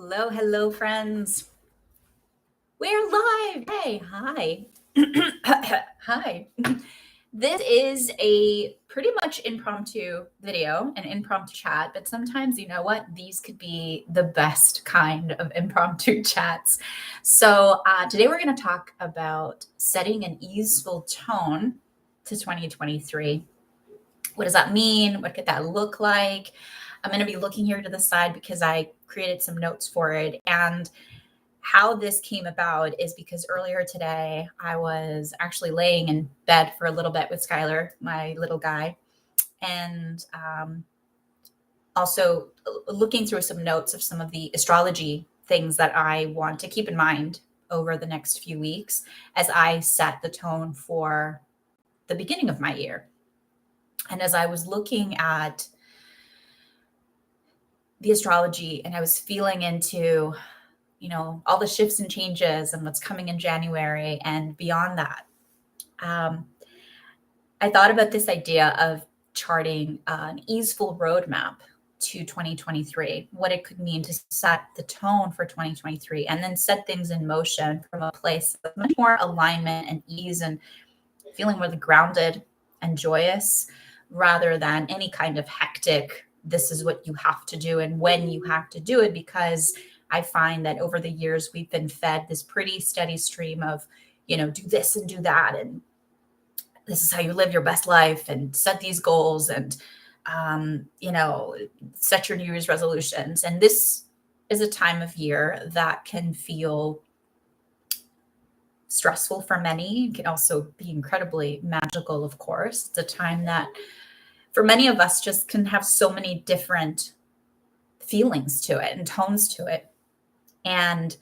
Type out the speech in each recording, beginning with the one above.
Hello, friends. We're live. Hey, hi. Hi. This is a pretty much impromptu video, an impromptu chat, but sometimes, you know what? These could be the best kind of impromptu chats. So, today we're going to talk about setting an easeful tone to 2023. What does that mean? What could that look like? I'm going to be looking here to the side because I created some notes for it. And how this came about is because earlier today, I was actually laying in bed for a little bit with Skylar, my little guy, and also looking through some notes of some of the astrology things that I want to keep in mind over the next few weeks as I set the tone for the beginning of my year. And as I was looking at the astrology and I was feeling into, all the shifts and changes and what's coming in January and beyond that, I thought about this idea of charting an easeful roadmap to 2023, what it could mean to set the tone for 2023 and then set things in motion from a place of much more alignment and ease and feeling really grounded and joyous rather than any kind of hectic, this is what you have to do and when you have to do it, because I find that over the years we've been fed this pretty steady stream of, do this and do that. And this is how you live your best life and set these goals and, set your New Year's resolutions. And this is a time of year that can feel stressful for many. It can also be incredibly magical, of course. It's a time that for many of us just can have so many different feelings to it and tones to it. And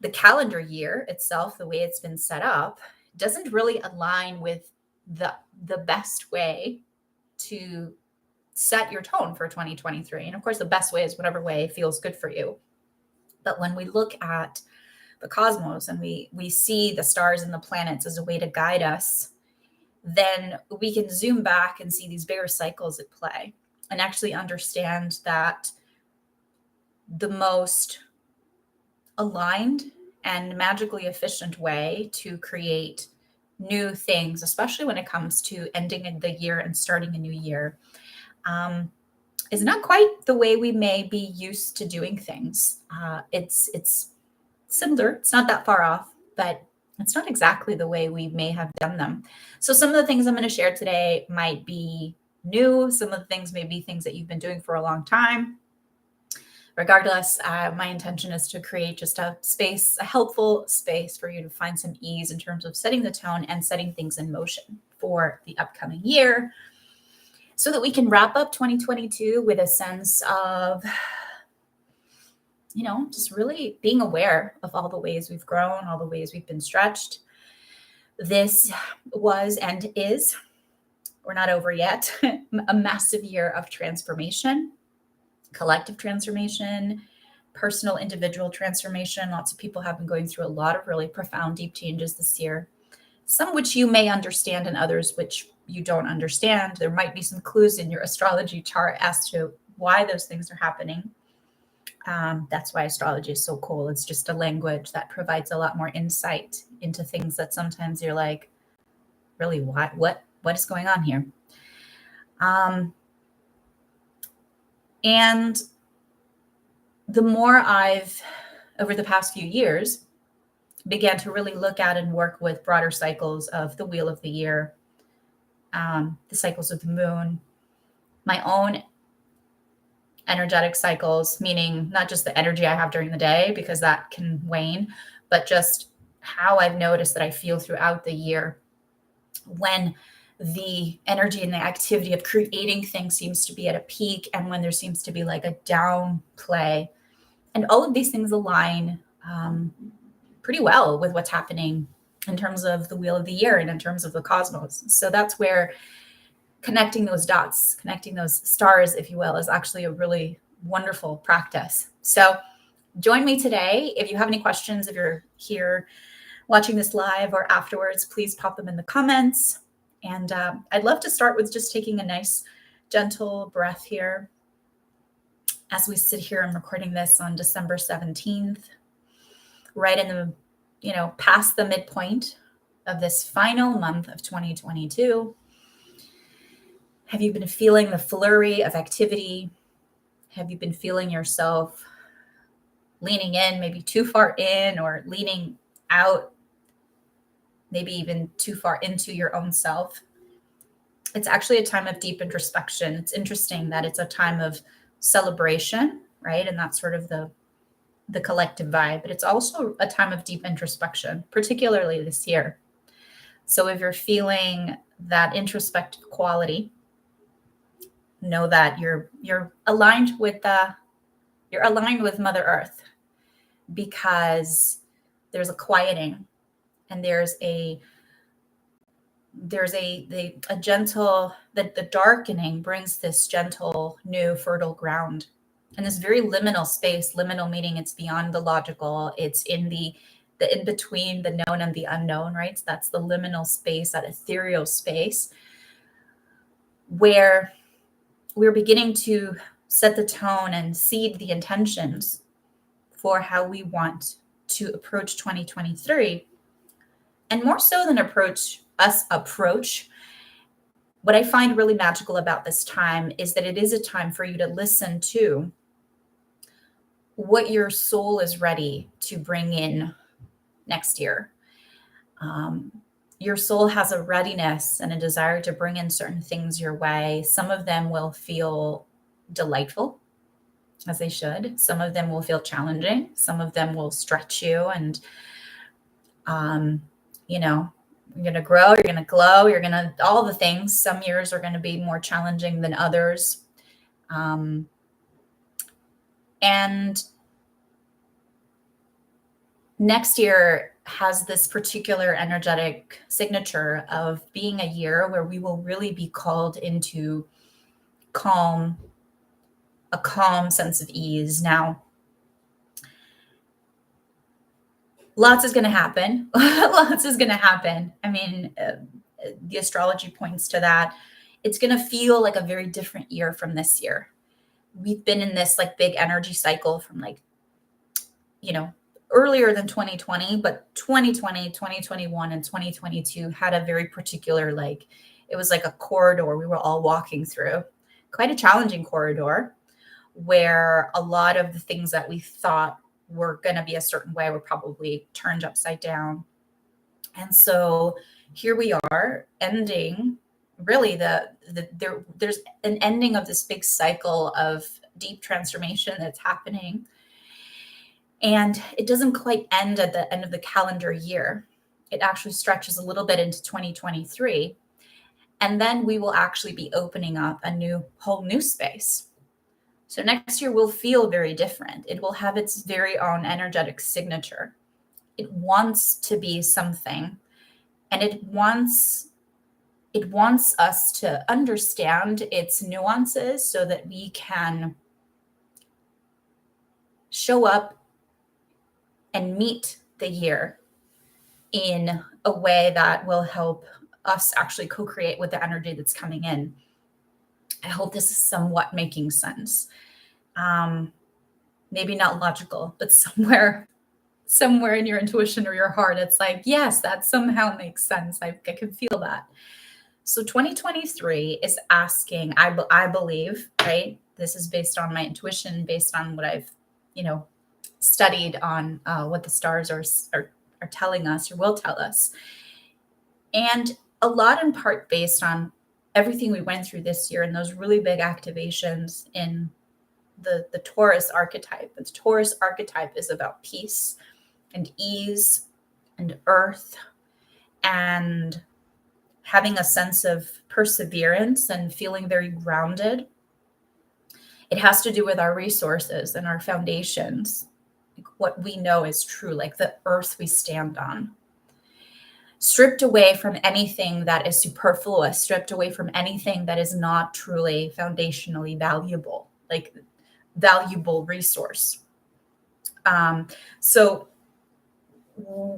the calendar year itself, the way it's been set up, doesn't really align with the best way to set your tone for 2023. And of course, the best way is whatever way feels good for you. But when we look at the cosmos and we see the stars and the planets as a way to guide us, then we can zoom back and see these bigger cycles at play and actually understand that the most aligned and magically efficient way to create new things, especially when it comes to ending the year and starting a new year, is not quite the way we may be used to doing things. It's similar. It's not that far off, but it's not exactly the way we may have done them. So some of the things I'm going to share today might be new. Some of the things may be things that you've been doing for a long time. Regardless, my intention is to create just a helpful space for you to find some ease in terms of setting the tone and setting things in motion for the upcoming year so that we can wrap up 2022 with a sense of, just really being aware of all the ways we've grown, all the ways we've been stretched. This was and is, we're not over yet, a massive year of transformation. Collective transformation, personal, individual transformation. Lots of people have been going through a lot of really profound, deep changes this year, some which you may understand and others which you don't understand. There might be some clues in your astrology chart as to why those things are happening. That's why astrology is so cool. It's just a language that provides a lot more insight into things that sometimes you're like, really, what is going on here? And the more I've, over the past few years, began to really look at and work with broader cycles of the wheel of the year, the cycles of the moon, my own energetic cycles, meaning not just the energy I have during the day, because that can wane, but just how I've noticed that I feel throughout the year when the energy and the activity of creating things seems to be at a peak and when there seems to be like a downplay. And all of these things align pretty well with what's happening in terms of the wheel of the year and in terms of the cosmos. So that's where connecting those dots, connecting those stars, if you will, is actually a really wonderful practice. So join me today. If you have any questions, if you're here watching this live or afterwards, please pop them in the comments. And I'd love to start with just taking a nice, gentle breath here as we sit here, I'm recording this on December 17th, right in the, past the midpoint of this final month of 2022. Have you been feeling the flurry of activity? Have you been feeling yourself leaning in, maybe too far in, or leaning out, maybe even too far into your own self? It's actually a time of deep introspection. It's interesting that it's a time of celebration, right? And that's sort of the collective vibe, but it's also a time of deep introspection, particularly this year. So if you're feeling that introspective quality, know that you're aligned with Mother Earth, because there's a quieting, and there's a gentle, the darkening brings this gentle, new, fertile ground, and this very liminal space. Liminal meaning it's beyond the logical. It's in the in between the known and the unknown, right? So that's the liminal space, that ethereal space, where we're beginning to set the tone and seed the intentions for how we want to approach 2023. And more so than approach, what I find really magical about this time is that it is a time for you to listen to what your soul is ready to bring in next year. Your soul has a readiness and a desire to bring in certain things your way. Some of them will feel delightful, as they should. Some of them will feel challenging. Some of them will stretch you, and you're going to grow, you're going to glow, you're going to, all the things. Some years are going to be more challenging than others. And next year has this particular energetic signature of being a year where we will really be called into a calm sense of ease. Now, lots is going to happen. Lots is going to happen. I mean, the astrology points to that. It's going to feel like a very different year from this year. We've been in this like big energy cycle from earlier than 2020, but 2020, 2021, and 2022 had a very particular, it was like a corridor we were all walking through. Quite a challenging corridor, where a lot of the things that we thought were going to be a certain way were probably turned upside down. And so here we are ending really there's an ending of this big cycle of deep transformation that's happening. And it doesn't quite end at the end of the calendar year. It actually stretches a little bit into 2023. And then we will actually be opening up a whole new space. So next year will feel very different. It will have its very own energetic signature. It wants to be something, and it wants us to understand its nuances so that we can show up and meet the year in a way that will help us actually co-create with the energy that's coming in. I hope this is somewhat making sense. Maybe not logical, but somewhere in your intuition or your heart, it's like, yes, that somehow makes sense. I can feel that. So 2023 is asking, I believe, right? This is based on my intuition, based on what I've, studied on what the stars are telling us or will tell us. And a lot in part based on everything we went through this year and those really big activations in the Taurus archetype. The Taurus archetype is about peace and ease and earth and having a sense of perseverance and feeling very grounded. It has to do with our resources and our foundations, like what we know is true, like the earth we stand on. Stripped away from anything that is superfluous, stripped away from anything that is not truly foundationally valuable, like valuable resource. So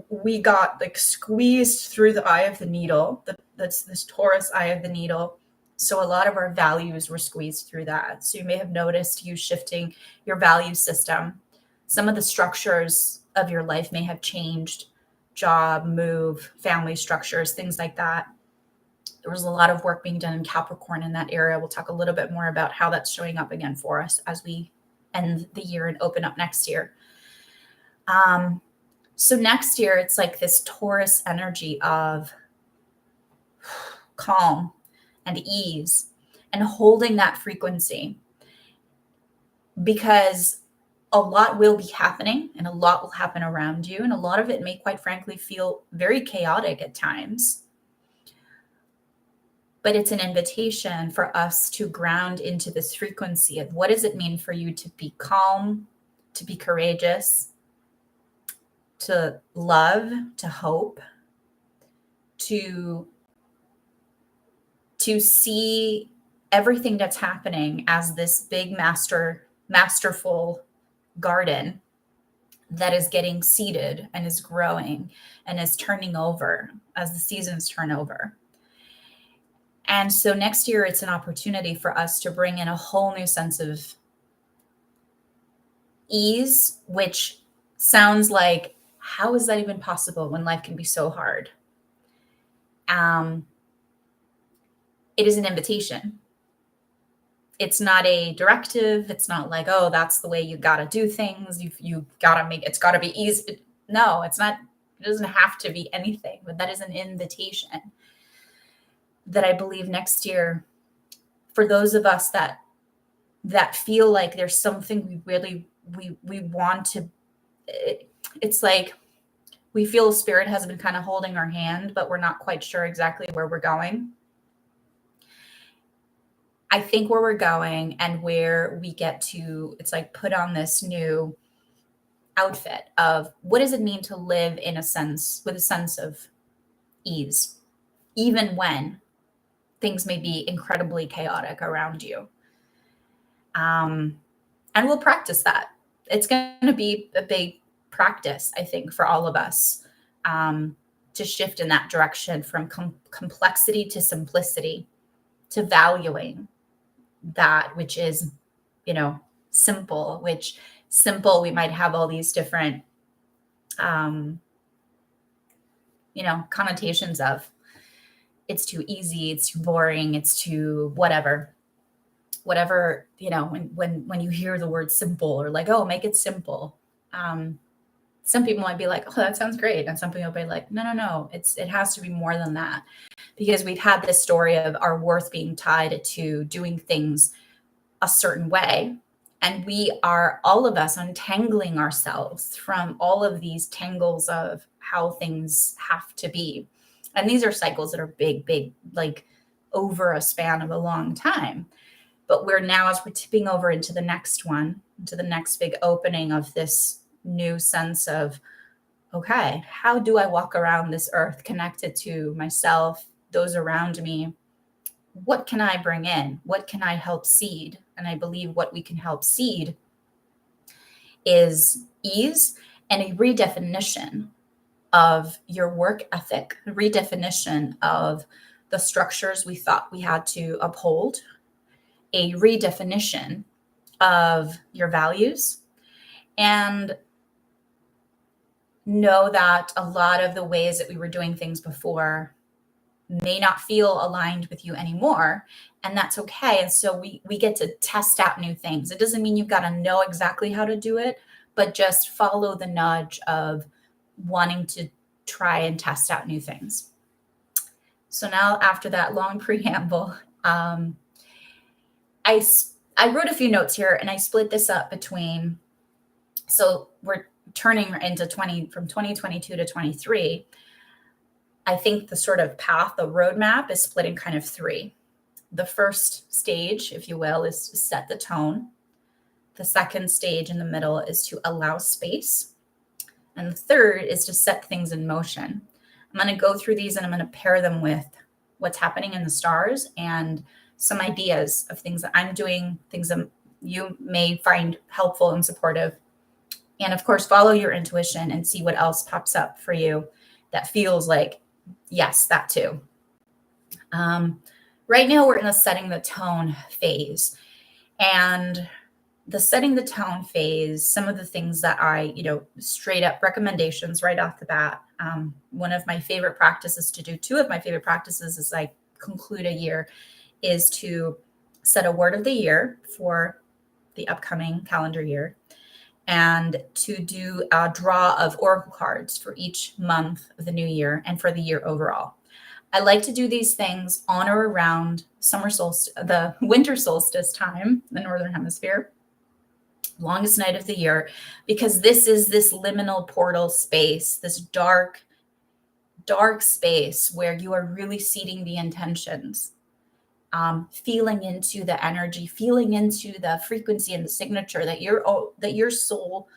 we got like squeezed through the eye of the needle. That's this Taurus eye of the needle, So a lot of our values were squeezed through that. So you may have noticed you shifting your value system. Some of the structures of your life may have changed: job, move, family structures, things like that. There was a lot of work being done in Capricorn in that area. We'll talk a little bit more about how that's showing up again for us as we end the year and open up next year. So next year, it's like this Taurus energy of calm and ease and holding that frequency, because a lot will be happening and a lot will happen around you. And a lot of it may, quite frankly, feel very chaotic at times. But it's an invitation for us to ground into this frequency of what does it mean for you to be calm, to be courageous, to love, to hope, to see everything that's happening as this big masterful garden that is getting seeded and is growing and is turning over as the seasons turn over. And so next year, it's an opportunity for us to bring in a whole new sense of ease, which sounds like, how is that even possible when life can be so hard? It is an invitation. It's not a directive. It's not like, oh, that's the way you got to do things. You got to it's got to be easy. No, it's not. It doesn't have to be anything, but that is an invitation that I believe next year, for those of us that feel like there's something we really, we want to, it's like we feel Spirit has been kind of holding our hand, but we're not quite sure exactly where we're going. I think where we're going and where we get to, it's like put on this new outfit of what does it mean to live in a sense, with a sense of ease, even when things may be incredibly chaotic around you. And we'll practice that. It's going to be a big practice, I think, for all of us, to shift in that direction from complexity to simplicity, to valuing that which is, simple, we might have all these different, connotations of. It's too easy, it's too boring, it's too whatever, when you hear the word simple, or like, oh, make it simple. Some people might be like, oh, that sounds great. And some people will be like, no, it has to be more than that. Because we've had this story of our worth being tied to doing things a certain way. And we are, all of us, untangling ourselves from all of these tangles of how things have to be. And these are cycles that are big, like over a span of a long time. But we're now, as we're tipping over into the next one, into the next big opening of this new sense of, okay, how do I walk around this earth connected to myself, those around me? What can I bring in? What can I help seed? And I believe what we can help seed is ease and a redefinition of your work ethic, a redefinition of the structures we thought we had to uphold, a redefinition of your values, and know that a lot of the ways that we were doing things before may not feel aligned with you anymore, and that's okay. And so we get to test out new things. It doesn't mean you've got to know exactly how to do it, but just follow the nudge of wanting to try and test out new things. So now, after that long preamble, I wrote a few notes here, and I split this up between, so we're turning into from 2022 to 23. I think the sort of path, the roadmap, is split in kind of three. The first stage, if you will, is to set the tone. The second stage in the middle is to allow space. And the third is to set things in motion. I'm going to go through these and I'm going to pair them with what's happening in the stars and some ideas of things that I'm doing, things that you may find helpful and supportive. And of course, follow your intuition and see what else pops up for you that feels like, yes, that too. right now we're in a setting the tone phase. And the setting the tone phase, some of the things that I, straight up recommendations right off the bat. One of my favorite practices to do, two of my favorite practices as I conclude a year, is to set a word of the year for the upcoming calendar year, and to do a draw of oracle cards for each month of the new year and for the year overall. I like to do these things on or around summer solstice, the winter solstice time, the northern hemisphere, longest night of the year, because this is this liminal portal space, this dark space where you are really seeding the intentions, feeling into the energy, feeling into the frequency and the signature that your soul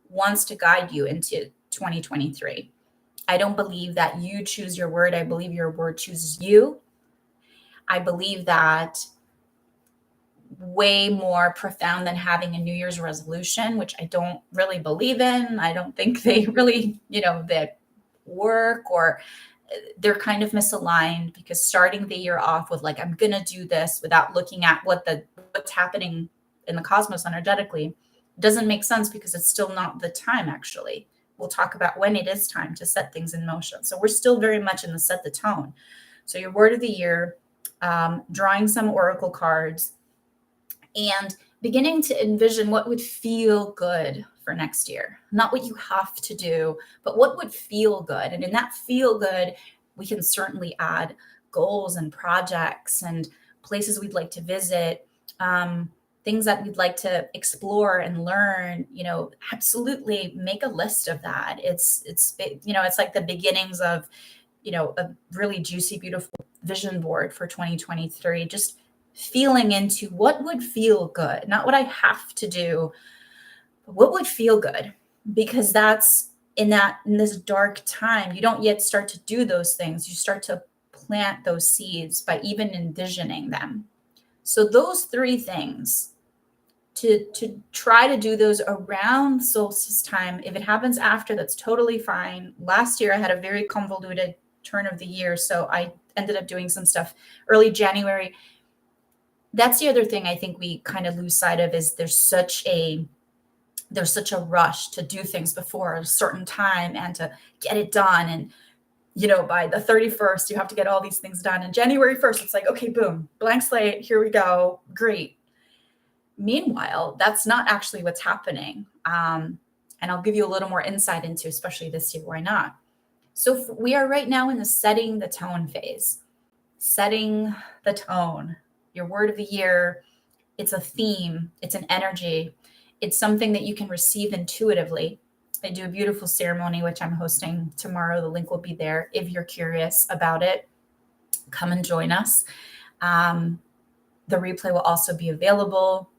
wants to guide you into 2023. I don't believe that you choose your word. I believe your word chooses you. I believe that way more profound than having a New Year's resolution, which I don't really believe in. I don't think they really, that work, or they're kind of misaligned, because starting the year off with like, I'm going to do this without looking at what's happening in the cosmos energetically doesn't make sense, because it's still not the time. Actually, we'll talk about when it is time to set things in motion. So we're still very much in the set the tone. So your word of the year, drawing some oracle cards, and beginning to envision what would feel good for next year. Not what you have to do, but what would feel good. And in that feel good, we can certainly add goals and projects and places we'd like to visit, things that we'd like to explore and learn. Absolutely make a list of that. It's like the beginnings of, a really juicy, beautiful vision board for 2023. Just feeling into what would feel good, not what I have to do, but what would feel good, because that's in this dark time, you don't yet start to do those things. You start to plant those seeds by even envisioning them. So those three things, to try to do those around solstice time. If it happens after, that's totally fine. Last year I had a very convoluted turn of the year, so I ended up doing some stuff early January. That's the other thing I think we kind of lose sight of, is there's such a rush to do things before a certain time and to get it done. And, by the 31st, you have to get all these things done. And January 1st, it's like, okay, boom, blank slate, here we go. Great. Meanwhile, that's not actually what's happening. And I'll give you a little more insight into, especially this year, why not? So we are right now in the setting the tone phase, setting the tone. Your word of the year, it's a theme, it's an energy, it's something that you can receive intuitively. I do a beautiful ceremony, which I'm hosting tomorrow. The link will be there. If you're curious about it, come and join us. The replay will also be available,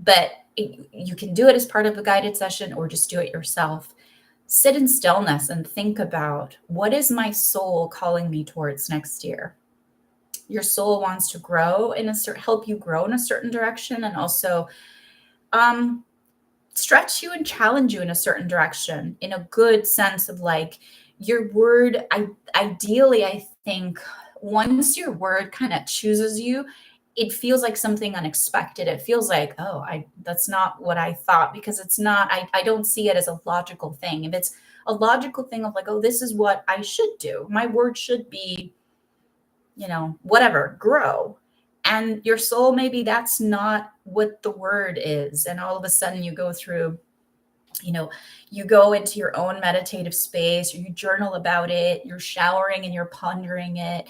but you can do it as part of a guided session or just do it yourself. Sit in stillness and think about, what is my soul calling me towards next year? Your soul wants to grow help you grow in a certain direction, and also stretch you and challenge you in a certain direction, in a good sense of like your word. Ideally, I think once your word kind of chooses you, it feels like something unexpected. It feels like, oh, that's not what I thought, because it's not, I don't see it as a logical thing. If it's a logical thing of like, oh, this is what I should do, my word should be, whatever, grow. And your soul, maybe that's not what the word is. And all of a sudden you go through, you go into your own meditative space, or you journal about it, you're showering and you're pondering it.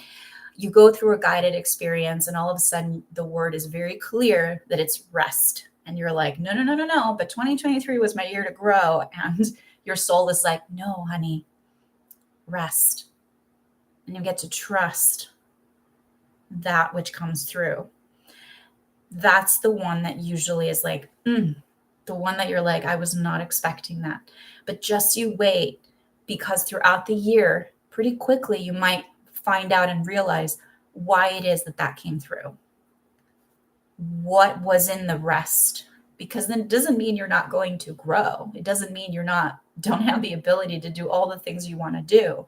You go through a guided experience, and all of a sudden the word is very clear that it's rest. And you're like, no, but 2023 was my year to grow. And your soul is like, no, honey, rest. And you get to trust that which comes through. That's the one that usually is like, the one that you're like, I was not expecting that. But just you wait, because throughout the year, pretty quickly, you might find out and realize why it is that came through. What was in the rest? Because then it doesn't mean you're not going to grow. It doesn't mean don't have the ability to do all the things you want to do.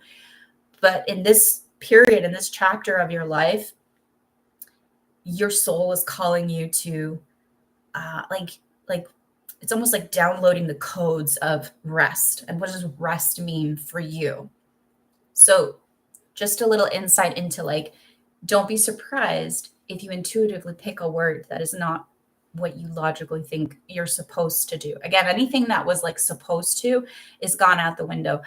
But in this period, in this chapter of your life, your soul is calling you to like it's almost like downloading the codes of rest. And what does rest mean for you? So just a little insight into like, don't be surprised if you intuitively pick a word that is not what you logically think you're supposed to do. Again, anything that was like supposed to is gone out the window.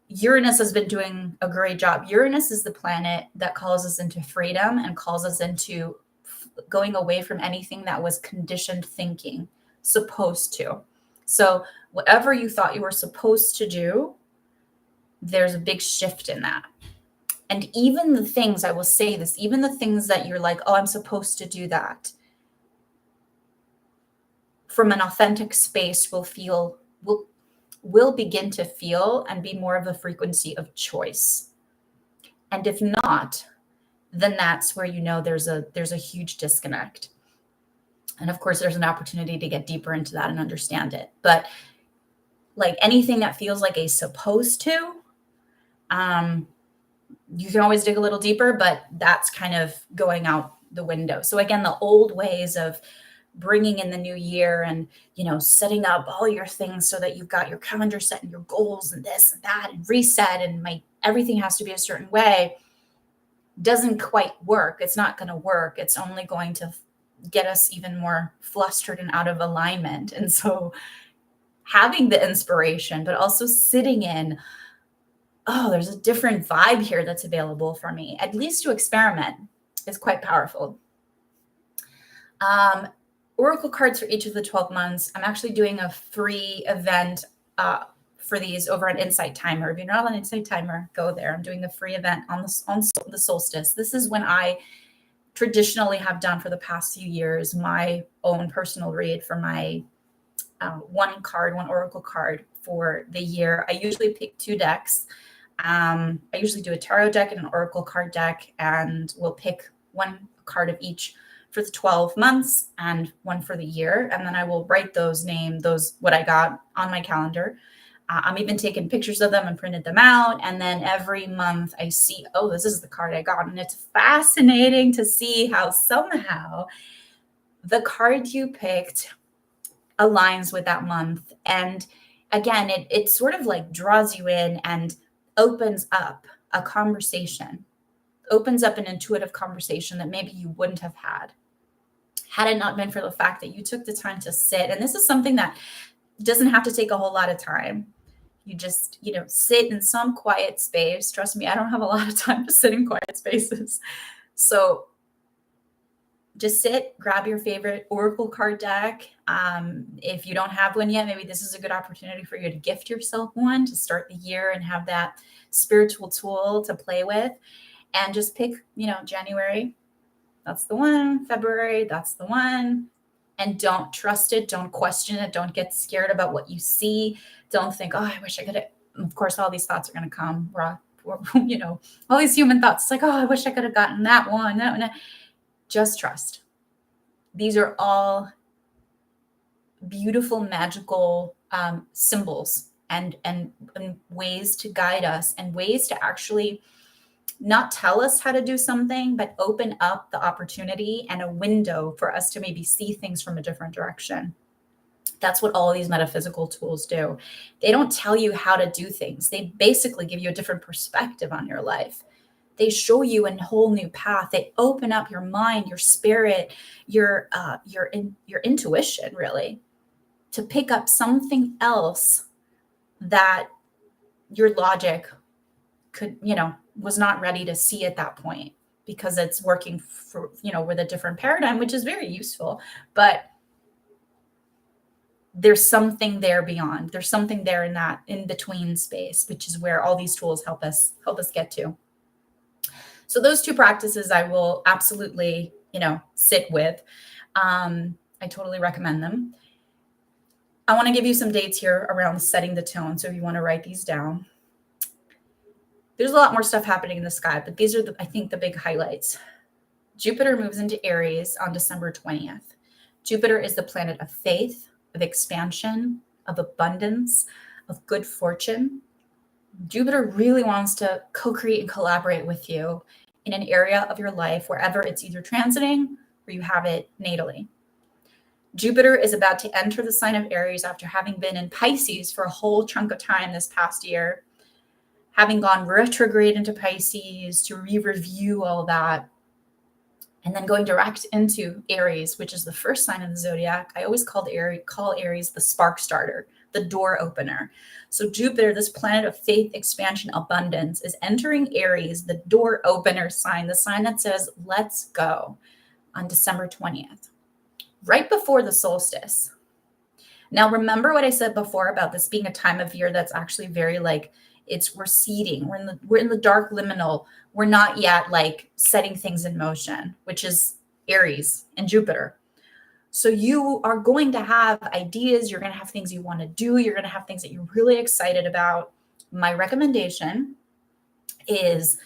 Uranus has been doing a great job. Uranus is the planet that calls us into freedom and calls us into going away from anything that was conditioned thinking, supposed to. So whatever you thought you were supposed to do, there's a big shift in that. And even the things, I will say this, even the things that you're like, oh, I'm supposed to do that, from an authentic space will begin to feel and be more of a frequency of choice. And if not, then that's where you know there's a huge disconnect. And of course, there's an opportunity to get deeper into that and understand it. But like anything that feels like a supposed to, you can always dig a little deeper, but that's kind of going out the window. So again, the old ways of bringing in the new year and, setting up all your things so that you've got your calendar set and your goals and this and that and reset and everything has to be a certain way, doesn't quite work. It's not going to work. It's only going to get us even more flustered and out of alignment. And so having the inspiration, but also sitting in, oh, there's a different vibe here that's available for me, at least to experiment, is quite powerful. Oracle cards for each of the 12 months. I'm actually doing a free event for these over an Insight Timer. If you're not on Insight Timer, go there. I'm doing a free event on the solstice. This is when I traditionally have done for the past few years my own personal read for my one Oracle card for the year. I usually pick 2 decks. I usually do a tarot deck and an Oracle card deck, and we'll pick 1 card of each for the 12 months and 1 for the year. And then I will write what I got on my calendar. I'm even taking pictures of them and printed them out. And then every month I see, oh, this is the card I got. And it's fascinating to see how somehow the card you picked aligns with that month. And again, it sort of like draws you in and opens up a conversation, opens up an intuitive conversation that maybe you wouldn't have had it not been for the fact that you took the time to sit. And this is something that doesn't have to take a whole lot of time. You just, sit in some quiet space. Trust me, I don't have a lot of time to sit in quiet spaces. So just sit, grab your favorite Oracle card deck. If you don't have one yet, maybe this is a good opportunity for you to gift yourself one to start the year and have that spiritual tool to play with. And just pick, January, that's the one. February, that's the one. And don't trust it. Don't question it. Don't get scared about what you see. Don't think, oh, I wish I could. Of course, all these thoughts are going to come, all these human thoughts. It's like, oh, I wish I could have gotten that one. Just trust. These are all beautiful, magical symbols and ways to guide us and ways to actually not tell us how to do something, but open up the opportunity and a window for us to maybe see things from a different direction. That's what all of these metaphysical tools do. They don't tell you how to do things. They basically give you a different perspective on your life. They show you a whole new path. They open up your mind, your spirit, your intuition, really, to pick up something else that your logic could, was not ready to see at that point, because it's working for, with a different paradigm, which is very useful. But there's something there beyond. There's something there in that in between space, which is where all these tools help us get to. So those 2 practices I will absolutely, sit with. I totally recommend them. I want to give you some dates here around setting the tone. So if you want to write these down, there's a lot more stuff happening in the sky, but these are I think the big highlights. Jupiter moves into Aries on December 20th. Jupiter is the planet of faith, of expansion, of abundance, of good fortune. Jupiter really wants to co-create and collaborate with you in an area of your life, wherever it's either transiting or you have it natally. Jupiter is about to enter the sign of Aries after having been in Pisces for a whole chunk of time this past year, having gone retrograde into Pisces to review all that, and then going direct into Aries, which is the first sign of the zodiac. I always call Aries the spark starter, the door opener. So Jupiter, this planet of faith, expansion, abundance, is entering Aries, the door opener sign, the sign that says, let's go, on December 20th, right before the solstice. Now, remember what I said before about this being a time of year that's actually very like, we're seeding, we're in the dark liminal. We're not yet like setting things in motion, which is Aries and Jupiter. So you are going to have ideas. You're going to have things you want to do. You're going to have things that you're really excited about. My recommendation is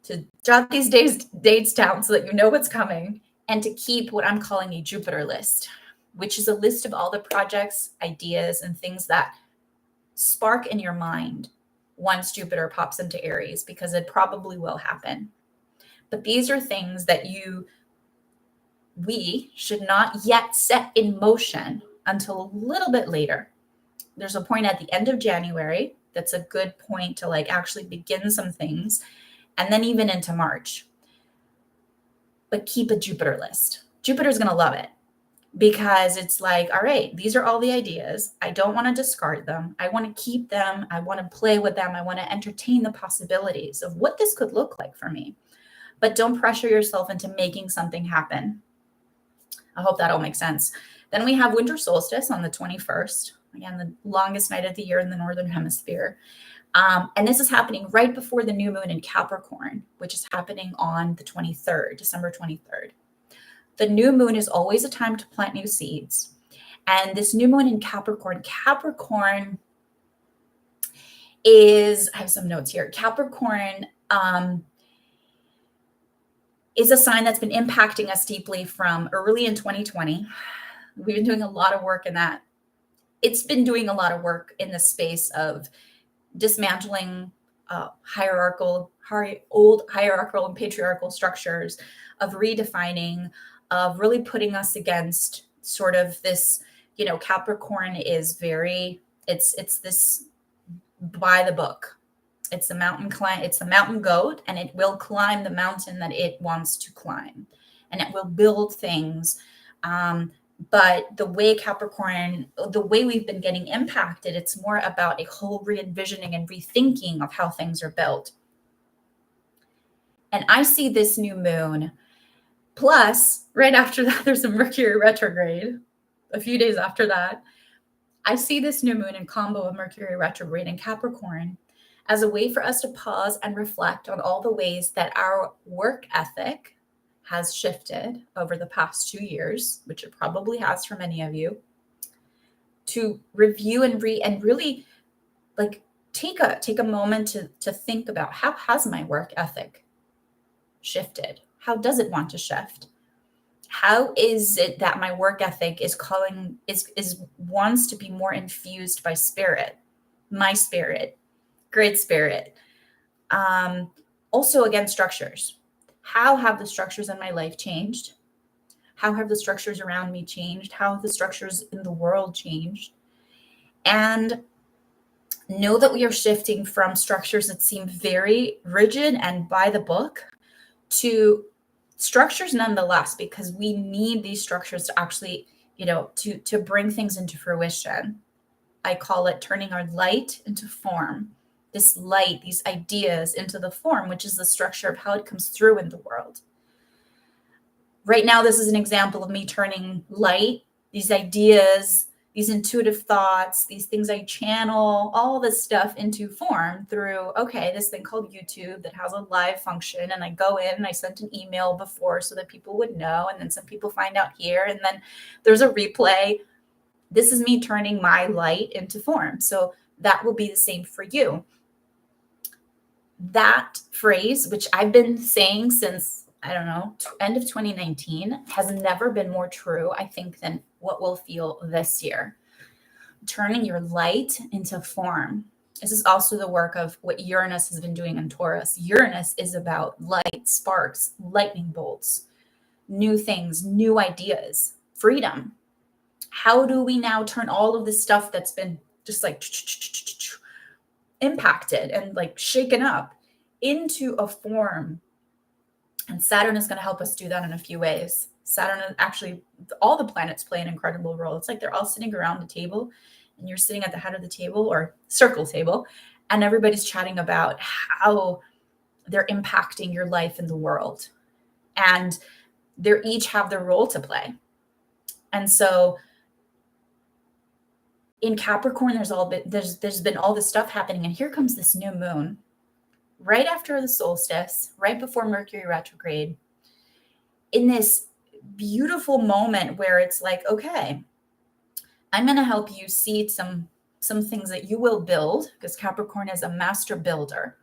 to jot these dates down so that you know what's coming, and to keep what I'm calling a Jupiter list, which is a list of all the projects, ideas, and things that spark in your mind once Jupiter pops into Aries, because it probably will happen. But these are things that we should not yet set in motion until a little bit later. There's a point at the end of January that's a good point to like actually begin some things, and then even into March. But keep a Jupiter list. Jupiter's going to love it, because it's like, all right, these are all the ideas. I don't want to discard them. I want to keep them. I want to play with them. I want to entertain the possibilities of what this could look like for me. But don't pressure yourself into making something happen. I hope that all makes sense. Then we have winter solstice on the 21st. Again, the longest night of the year in the Northern Hemisphere. And this is happening right before the new moon in Capricorn, which is happening on the 23rd, December 23rd. The new moon is always a time to plant new seeds. And this new moon in Capricorn is, I have some notes here. Capricorn is a sign that's been impacting us deeply from early in 2020. We've been doing a lot of work in that. It's been doing a lot of work in the space of dismantling old hierarchical and patriarchal structures, of redefining, of really putting us against sort of this, Capricorn is it's this by the book. It's the mountain goat, and it will climb the mountain that it wants to climb, and it will build things. But the way we've been getting impacted, it's more about a whole re-envisioning and rethinking of how things are built. And I see this new moon. Plus, right after that, there's a Mercury retrograde. A few days after that, I see this new moon in combo of Mercury retrograde and Capricorn as a way for us to pause and reflect on all the ways that our work ethic has shifted over the past 2 years, which it probably has for many of you, to review and really like take a moment to think about, how has my work ethic shifted? How does it want to shift? How is it that my work ethic wants to be more infused by spirit, my spirit, great spirit? Also, again, structures. How have the structures in my life changed? How have the structures around me changed? How have the structures in the world changed? And know that we are shifting from structures that seem very rigid and by the book to structures nonetheless, because we need these structures to actually, to bring things into fruition. I call it turning our light into form. This light, these ideas into the form, which is the structure of how it comes through in the world. Right now, this is an example of me turning light, these ideas, these intuitive thoughts, these things I channel, all this stuff into form through, this thing called YouTube that has a live function. And I go in and I sent an email before so that people would know. And then some people find out here. And then there's a replay. This is me turning my light into form. So that will be the same for you. That phrase, which I've been saying since, end of 2019, has never been more true, I think, than what we'll feel this year. Turning your light into form. This is also the work of what Uranus has been doing in Taurus. Uranus is about light, sparks, lightning bolts, new things, new ideas, freedom. How do we now turn all of this stuff that's been just like impacted and like shaken up into a form? And Saturn is going to help us do that in a few ways. Saturn is actually, all the planets play an incredible role. It's like they're all sitting around a table and you're sitting at the head of the table or circle table, and everybody's chatting about how they're impacting your life in the world. And they each have their role to play. And so in Capricorn, there's been all this stuff happening. And here comes this new moon right after the solstice, right before Mercury retrograde, in this beautiful moment where it's like, okay, I'm going to help you see some things that you will build, because Capricorn is a master builder,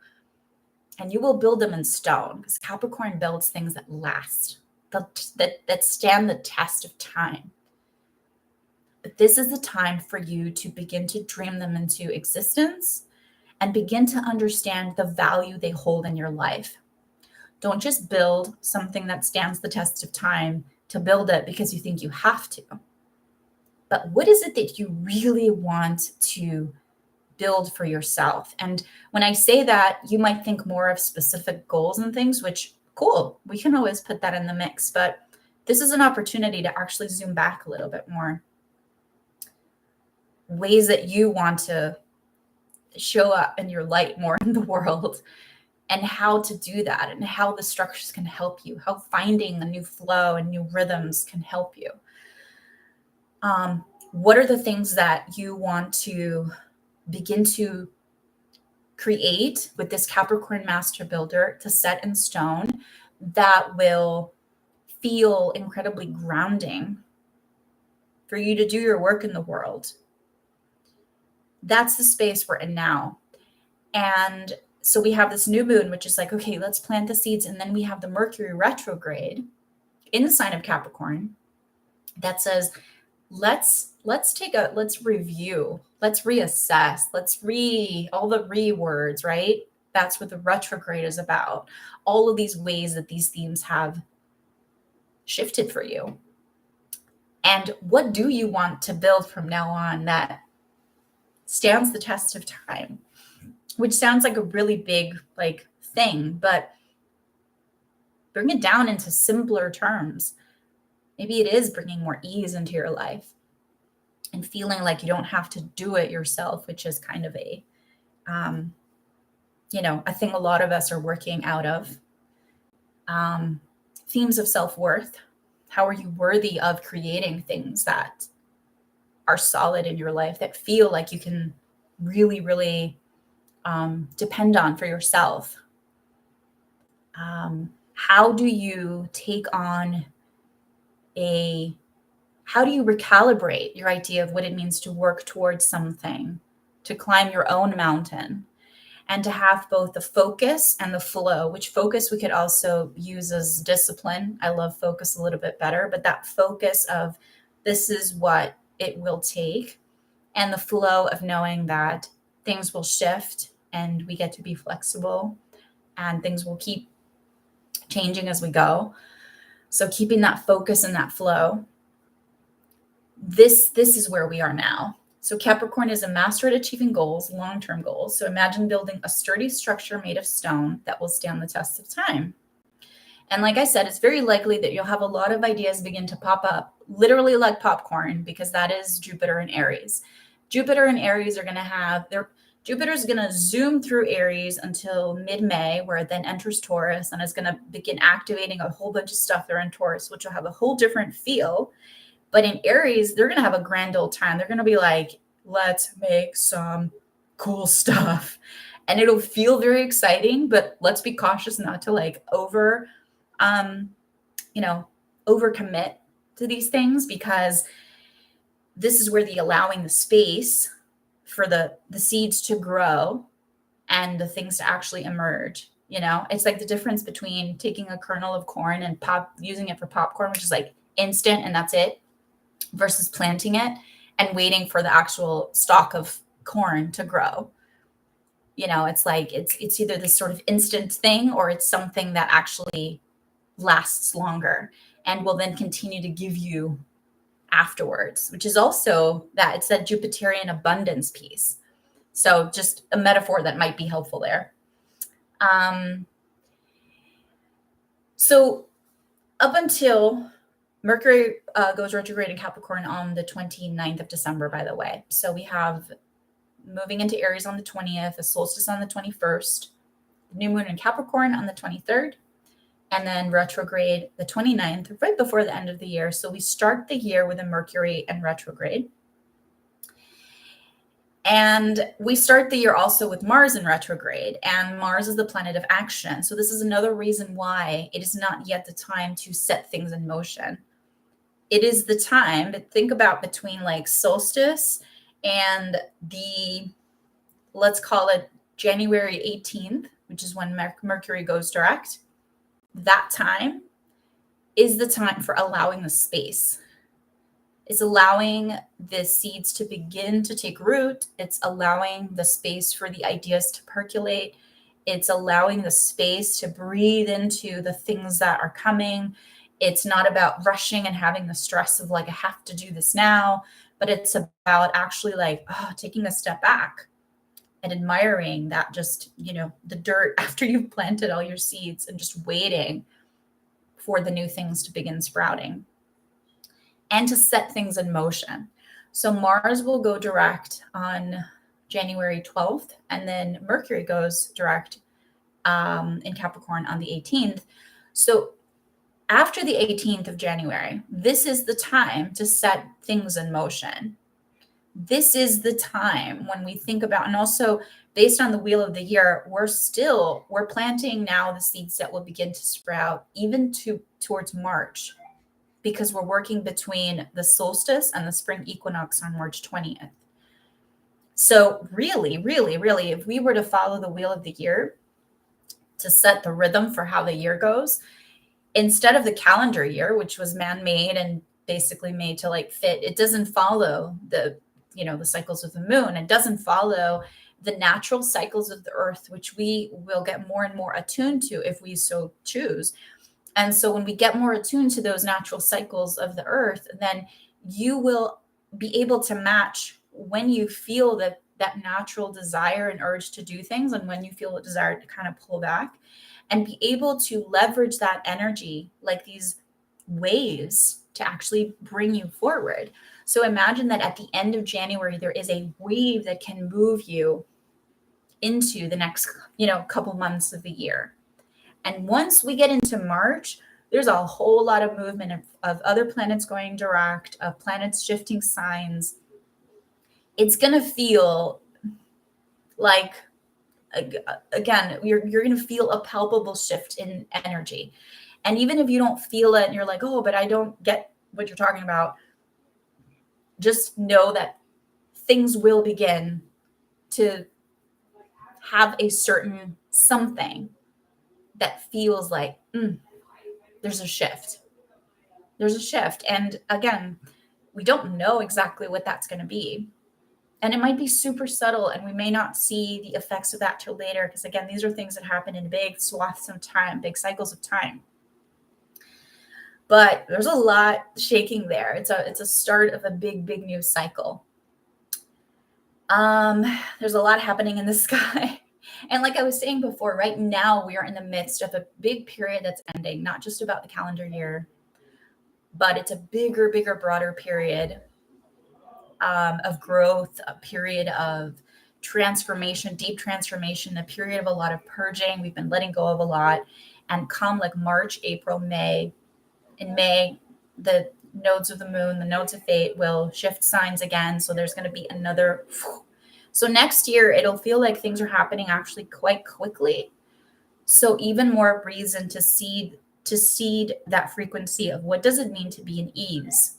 and you will build them in stone, because Capricorn builds things that last, that stand the test of time. But this is the time for you to begin to dream them into existence and begin to understand the value they hold in your life. Don't just build something that stands the test of time to build it because you think you have to. But what is it that you really want to build for yourself? And when I say that, you might think more of specific goals and things, which, cool, we can always put that in the mix. But this is an opportunity to actually zoom back a little bit more. Ways that you want to show up in your light more in the world, and how to do that, and how the structures can help you, how finding a new flow and new rhythms can help you. What are the things that you want to begin to create with this Capricorn master builder to set in stone that will feel incredibly grounding for you to do your work in the world? That's the space we're in now. And so we have this new moon, which is like, okay, let's plant the seeds. And then we have the Mercury retrograde in the sign of Capricorn that says, let's review, let's reassess, all the words, right? That's what the retrograde is about. All of these ways that these themes have shifted for you. And what do you want to build from now on that stands the test of time? Which sounds like a really big thing, but bring it down into simpler terms. Maybe it is bringing more ease into your life and feeling like you don't have to do it yourself, which is kind of a thing a lot of us are working out of. Themes of self-worth. How are you worthy of creating things that are solid in your life, that feel like you can really, really depend on for yourself? How do you recalibrate your idea of what it means to work towards something, to climb your own mountain, and to have both the focus and the flow, which focus we could also use as discipline. I love focus a little bit better, but that focus of this is what it will take, and the flow of knowing that things will shift and we get to be flexible and things will keep changing as we go. So keeping that focus and that flow, this is where we are now. So Capricorn is a master at achieving goals, long-term goals. So imagine building a sturdy structure made of stone that will stand the test of time. And like I said, it's very likely that you'll have a lot of ideas begin to pop up, literally like popcorn, because that is Jupiter and Aries. Jupiter and Aries are going to have Jupiter's going to zoom through Aries until mid-May, where it then enters Taurus and is going to begin activating a whole bunch of stuff there in Taurus, which will have a whole different feel. But in Aries, they're going to have a grand old time. They're going to be like, let's make some cool stuff. And it'll feel very exciting, but let's be cautious not to overcommit to these things, because this is where the allowing the space for the seeds to grow and the things to actually emerge. It's like the difference between taking a kernel of corn and using it for popcorn, which is like instant and that's it, versus planting it and waiting for the actual stalk of corn to grow. it's like it's either this sort of instant thing, or it's something that actually lasts longer and will then continue to give you afterwards, which is also that it's that Jupiterian abundance piece. So just a metaphor that might be helpful there. So up until Mercury goes retrograde in Capricorn on the 29th of December, by the way. So we have moving into Aries on the 20th, a solstice on the 21st, new moon in Capricorn on the 23rd, and then retrograde the 29th, right before the end of the year. So we start the year with a Mercury in retrograde. And we start the year also with Mars in retrograde, and Mars is the planet of action. So this is another reason why it is not yet the time to set things in motion. It is the time, but think about between like solstice and let's call it January 18th, which is when Mercury goes direct. That time is the time for allowing the space. It's allowing the seeds to begin to take root. It's allowing the space for the ideas to percolate. It's allowing the space to breathe into the things that are coming. It's not about rushing and having the stress of like, I have to do this now, but it's about actually like taking a step back and admiring that just, the dirt after you've planted all your seeds and just waiting for the new things to begin sprouting and to set things in motion. So Mars will go direct on January 12th, and then Mercury goes direct in Capricorn on the 18th. So after the 18th of January, this is the time to set things in motion. This is the time when we think about, and also based on the wheel of the year, we're planting now the seeds that will begin to sprout even towards March, because we're working between the solstice and the spring equinox on March 20th. So really, really, really, if we were to follow the wheel of the year to set the rhythm for how the year goes, instead of the calendar year, which was man-made and basically made to like fit, it doesn't follow the cycles of the moon. It doesn't follow the natural cycles of the earth, which we will get more and more attuned to if we so choose. And so when we get more attuned to those natural cycles of the earth, then you will be able to match when you feel that natural desire and urge to do things, and when you feel a desire to kind of pull back, and be able to leverage that energy like these waves to actually bring you forward. So imagine that at the end of January, there is a wave that can move you into the next, couple months of the year. And once we get into March, there's a whole lot of movement of other planets going direct, of planets shifting signs. It's going to feel like, again, you're going to feel a palpable shift in energy. And even if you don't feel it and you're like, oh, but I don't get what you're talking about, just know that things will begin to have a certain something that feels like there's a shift. There's a shift. And again, we don't know exactly what that's going to be. And it might be super subtle, and we may not see the effects of that till later, because again, these are things that happen in big swaths of time, big cycles of time. But there's a lot shaking there. It's a start of a big, big new cycle. There's a lot happening in the sky. And like I was saying before, right now we are in the midst of a big period that's ending, not just about the calendar year, but it's a bigger, broader period of growth, a period of transformation, deep transformation, a period of a lot of purging. We've been letting go of a lot. And come like March, April, May. In May, the nodes of the moon, the nodes of fate will shift signs again. So there's going to be another. So next year, it'll feel like things are happening actually quite quickly. So even more reason to seed that frequency of what does it mean to be in ease?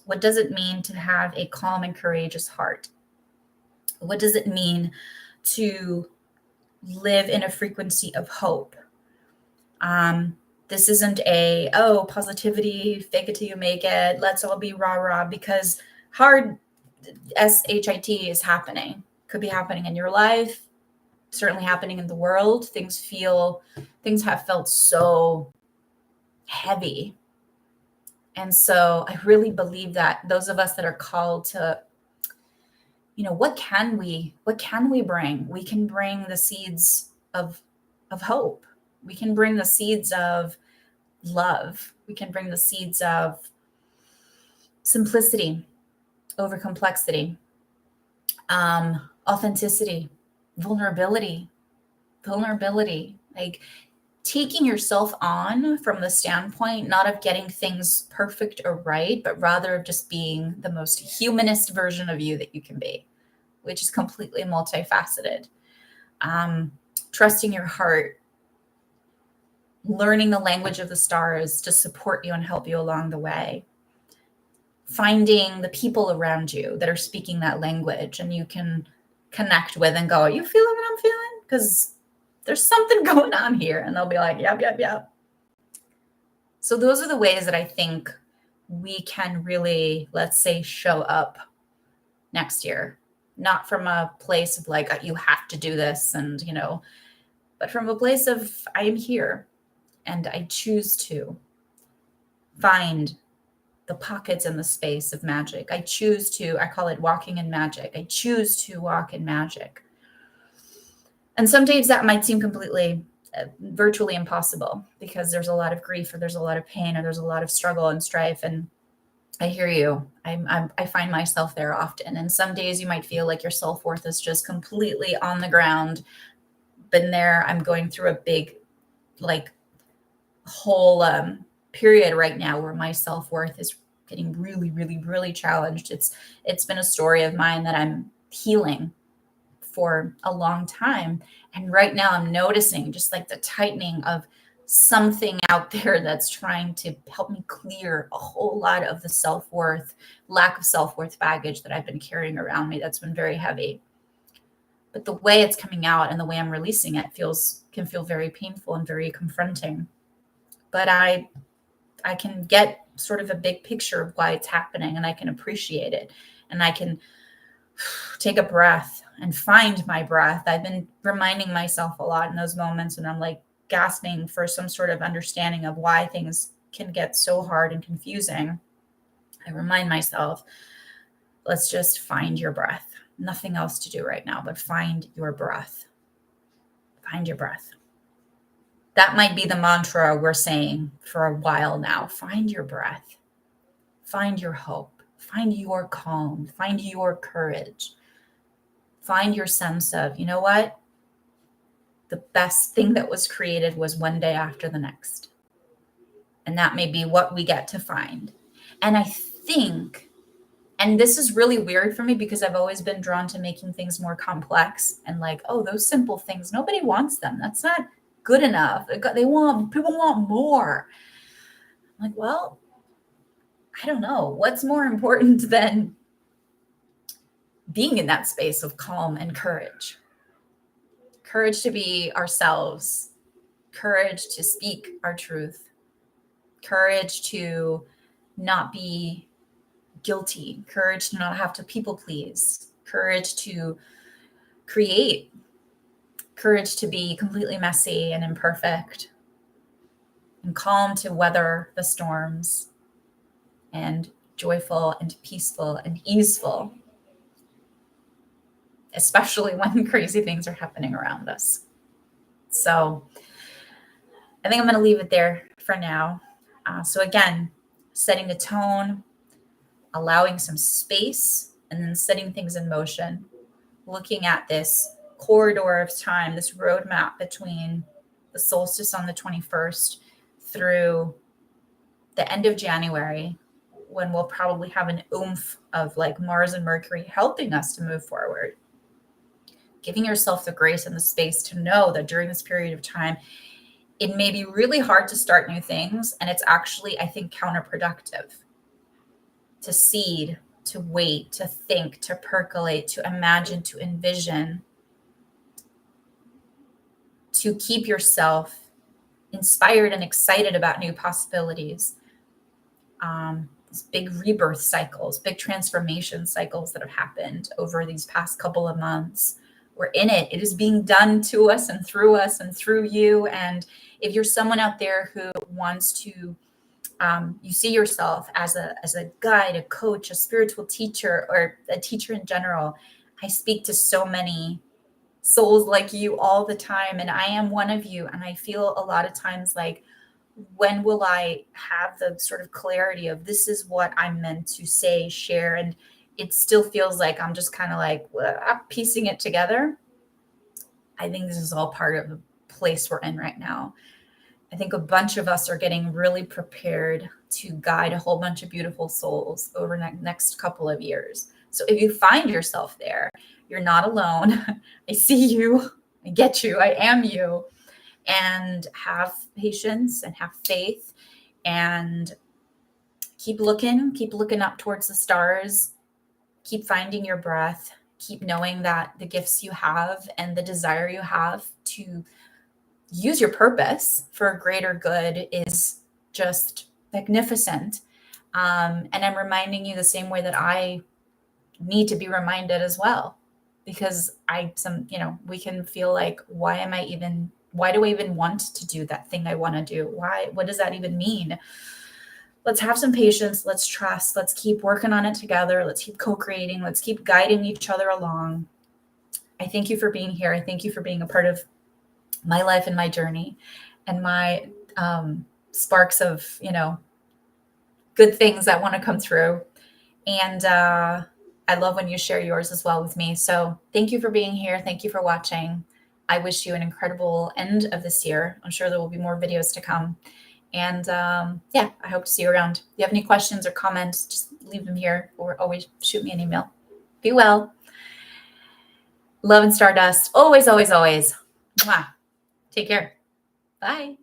What does it mean to have a calm and courageous heart? What does it mean to live in a frequency of hope? This isn't positivity, fake it till you make it, let's all be rah-rah, because hard SHIT is happening. Could be happening in your life. certainly happening in the world. Things have felt so heavy. And so I really believe that those of us that are called to, what can we bring? We can bring the seeds of hope. We can bring the seeds of love. We can bring the seeds of simplicity over complexity, authenticity, vulnerability, like taking yourself on from the standpoint, not of getting things perfect or right, but rather of just being the most humanist version of you that you can be, which is completely multifaceted. Trusting your heart, learning the language of the stars to support you and help you along the way, finding the people around you that are speaking that language and you can connect with and go, you feeling what I'm feeling? Because there's something going on here. And they'll be like, yep. So those are the ways that I think we can really, let's say, show up next year, not from a place of like, you have to do this and, but from a place of I am here and I choose to find the pockets in the space of magic. I call it walking in magic. I choose to walk in magic. And some days that might seem completely, virtually impossible because there's a lot of grief or there's a lot of pain or there's a lot of struggle and strife. And I hear you. I find myself there often. And some days you might feel like your self-worth is just completely on the ground. Been there. I'm going through a big, whole period right now where my self-worth is getting really, really, really challenged. It's been a story of mine that I'm healing for a long time. And right now I'm noticing just like the tightening of something out there that's trying to help me clear a whole lot of the lack of self-worth baggage that I've been carrying around me that's been very heavy. But the way it's coming out and the way I'm releasing it can feel very painful and very confronting. But I can get sort of a big picture of why it's happening and I can appreciate it and I can take a breath and find my breath. I've been reminding myself a lot in those moments when I'm like gasping for some sort of understanding of why things can get so hard and confusing. I remind myself, let's just find your breath. Nothing else to do right now, but find your breath. Find your breath. That might be the mantra we're saying for a while now. Find your breath. Find your hope. Find your calm. Find your courage. Find your sense of, you know what? The best thing that was created was one day after the next. And that may be what we get to find. And I think, and this is really weird for me because I've always been drawn to making things more complex and like, oh, those simple things, nobody wants them. That's not good enough. People want more. I'm like, well, I don't know. What's more important than being in that space of calm and courage? Courage to be ourselves, courage to speak our truth, courage to not be guilty, courage to not have to people please, courage to create, courage to be completely messy and imperfect, and calm to weather the storms, and joyful and peaceful and easeful, especially when crazy things are happening around us. So I think I'm going to leave it there for now. So again, setting the tone, allowing some space, and then setting things in motion, looking at this corridor of time, this roadmap between the solstice on the 21st through the end of January, when we'll probably have an oomph of like Mars and Mercury helping us to move forward. Giving yourself the grace and the space to know that during this period of time, it may be really hard to start new things. And it's actually, I think, counterproductive to seed, to wait, to think, to percolate, to imagine, to envision, to keep yourself inspired and excited about new possibilities. These big rebirth cycles, big transformation cycles that have happened over these past couple of months We're in it. It is being done to us and through you. And if you're someone out there who wants to, you see yourself as a guide, a coach, a spiritual teacher, or a teacher in general, I speak to so many souls like you all the time. And I am one of you. And I feel a lot of times like, when will I have the sort of clarity of this is what I'm meant to say, share? And it still feels like I'm just kind of like piecing it together. I think this is all part of the place we're in right now. I think a bunch of us are getting really prepared to guide a whole bunch of beautiful souls over the next couple of years. So if you find yourself there, you're not alone. I see you. I get you. I am you. And have patience and have faith and keep looking up towards the stars, keep finding your breath, keep knowing that the gifts you have and the desire you have to use your purpose for a greater good is just magnificent. And I'm reminding you the same way that I need to be reminded as well, because we can feel like, why do I even want to do that thing I want to do? What does that even mean? Let's have some patience. Let's trust. Let's keep working on it together. Let's keep co-creating. Let's keep guiding each other along. I thank you for being here. I thank you for being a part of my life and my journey and my sparks of, good things that want to come through. And I love when you share yours as well with me. So thank you for being here. Thank you for watching. I wish you an incredible end of this year. I'm sure there will be more videos to come. And I hope to see you around. If you have any questions or comments, just leave them here or always shoot me an email. Be well. Love and stardust. Always, always, always. Mwah. Take care. Bye.